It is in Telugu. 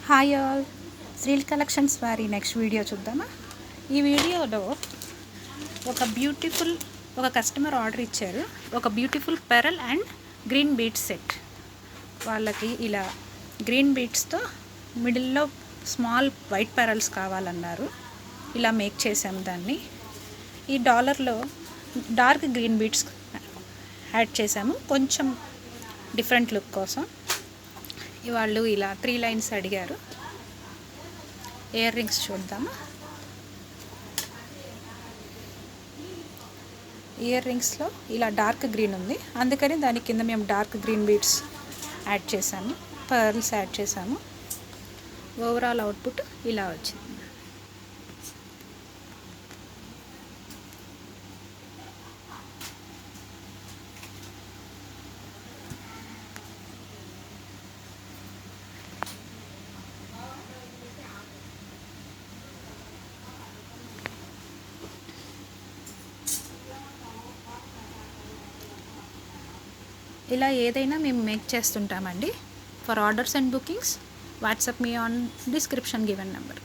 హాయ్ ఆల్, శ్రీల్ కలెక్షన్స్ వారి నెక్స్ట్ వీడియో చూద్దామా. ఈ వీడియోలో ఒక కస్టమర్ ఆర్డర్ ఇచ్చారు. ఒక beautiful pearl and green beads set. వాళ్ళకి ఇలా గ్రీన్ బీడ్స్తో మిడిల్లో స్మాల్ వైట్ పెరల్స్ కావాలన్నారు. ఇలా మేక్ చేసాం దాన్ని. ఈ డాలర్లో డార్క్ గ్రీన్ బీడ్స్ యాడ్ చేసాము కొంచెం డిఫరెంట్ లుక్ కోసం. వాళ్ళు ఇలా 3 లైన్స్ అడిగారు. ఇయర్ రింగ్స్ చూద్దాము. ఇయర్ రింగ్స్లో ఇలా డార్క్ గ్రీన్ ఉంది, అందుకని దాని కింద మేము డార్క్ గ్రీన్ బీడ్స్ యాడ్ చేసాము, పర్ల్స్ యాడ్ చేసాము. ఓవరాల్ అవుట్పుట్ ఇలా వచ్చింది. ఇలా ఏదైనా మేము మేక్ చేస్తుంటామండి. For orders and bookings WhatsApp me on description given number.